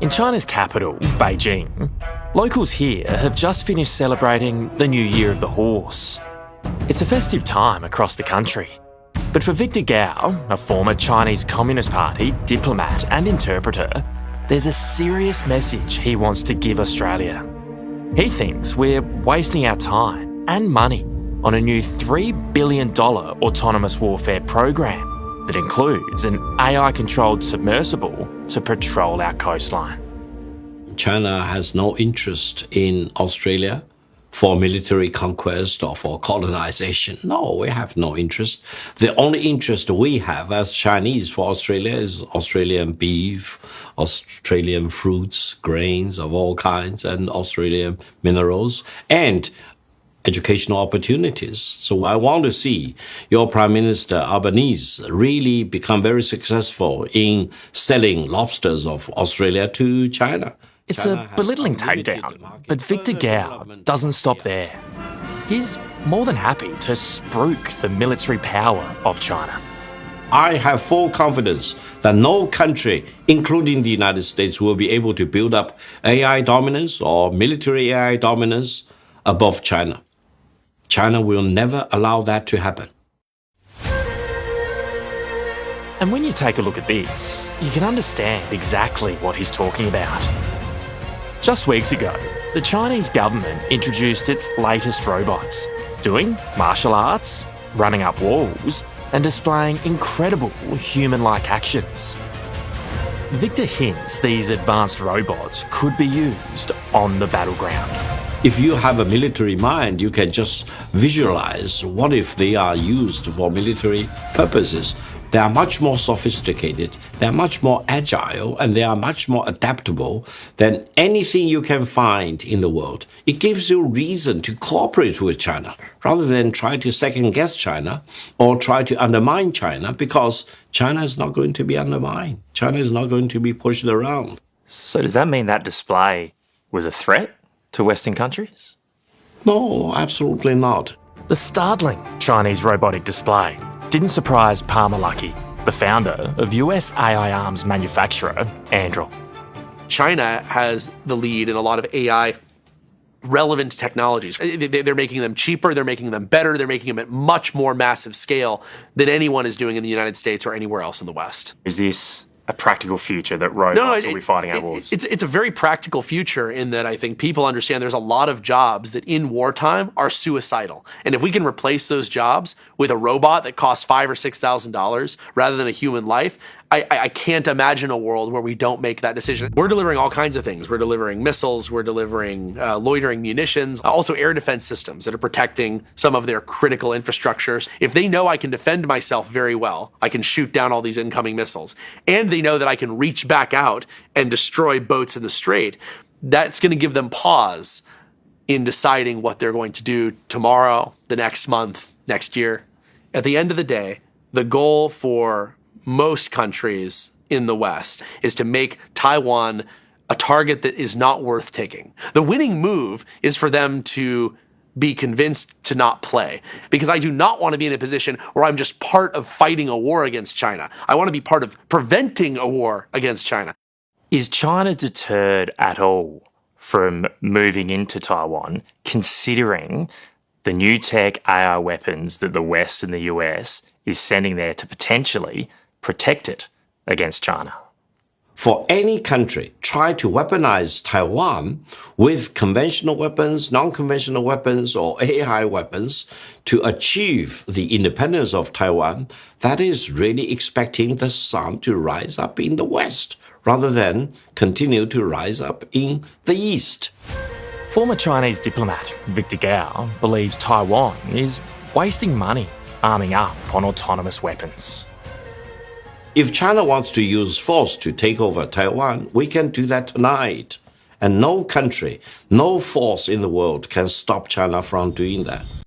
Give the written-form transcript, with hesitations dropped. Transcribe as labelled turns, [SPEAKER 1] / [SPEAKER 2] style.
[SPEAKER 1] In China's capital, Beijing, locals here have just finished celebrating the New Year of the Horse. It's a festive time across the country. But for Victor Gao, a former Chinese Communist Party diplomat and interpreter, there's a serious message he wants to give Australia. He thinks we're wasting our time and money on a new $3 billion autonomous warfare program that includes an AI-controlled submersible to patrol our coastline.
[SPEAKER 2] China has no interest in Australia for military conquest or for colonization. No, we have no interest. The only interest we have as Chinese for Australia is Australian beef, Australian fruits, grains of all kinds, and Australian minerals, and educational opportunities. So I want to see your Prime Minister Albanese really become very successful in selling lobsters of Australia to China.
[SPEAKER 1] It's a belittling takedown, but Victor Gao doesn't stop there. He's more than happy to spruik the military power of China.
[SPEAKER 2] I have full confidence that no country, including the United States, will be able to build up AI dominance or military AI dominance above China. China will never allow that to happen.
[SPEAKER 1] And when you take a look at this, you can understand exactly what he's talking about. Just weeks ago, the Chinese government introduced its latest robots, doing martial arts, running up walls, and displaying incredible human-like actions. Victor hints these advanced robots could be used on the battleground.
[SPEAKER 2] If you have a military mind, you can just visualize what if they are used for military purposes. They are much more sophisticated, they are much more agile, and they are much more adaptable than anything you can find in the world. It gives you reason to cooperate with China rather than try to second-guess China or try to undermine China, because China is not going to be undermined. China is not going to be pushed around.
[SPEAKER 1] So does that mean that display was a threat to Western countries?
[SPEAKER 2] No, absolutely not.
[SPEAKER 1] The startling Chinese robotic display didn't surprise Palmer Luckey, the founder of US AI arms manufacturer Anduril.
[SPEAKER 3] China has the lead in a lot of AI relevant technologies. They're making them cheaper, they're making them better, they're making them at much more massive scale than anyone is doing in the United States or anywhere else in the West.
[SPEAKER 1] Is this a practical future that robots will be fighting our wars?
[SPEAKER 3] It's a very practical future in that I think people understand there's a lot of jobs that in wartime are suicidal. And if we can replace those jobs with a robot that costs $5,000 or $6,000 rather than a human life, I can't imagine a world where we don't make that decision. We're delivering all kinds of things. We're delivering missiles, we're delivering loitering munitions, also air defense systems that are protecting some of their critical infrastructures. If they know I can defend myself very well, I can shoot down all these incoming missiles, and they know that I can reach back out and destroy boats in the strait, that's going to give them pause in deciding what they're going to do tomorrow, the next month, next year. At the end of the day, the goal for most countries in the West is to make Taiwan a target that is not worth taking. The winning move is for them to be convinced to not play, because I do not want to be in a position where I'm just part of fighting a war against China. I want to be part of preventing a war against China.
[SPEAKER 1] Is China deterred at all from moving into Taiwan, considering the new tech AI weapons that the West and the US is sending there to potentially protect it against China?
[SPEAKER 2] For any country, try to weaponize Taiwan with conventional weapons, non-conventional weapons, or AI weapons to achieve the independence of Taiwan, that is really expecting the sun to rise up in the West rather than continue to rise up in the East.
[SPEAKER 1] Former Chinese diplomat Victor Gao believes Taiwan is wasting money arming up on autonomous weapons.
[SPEAKER 2] If China wants to use force to take over Taiwan, we can do that tonight. And no country, no force in the world can stop China from doing that.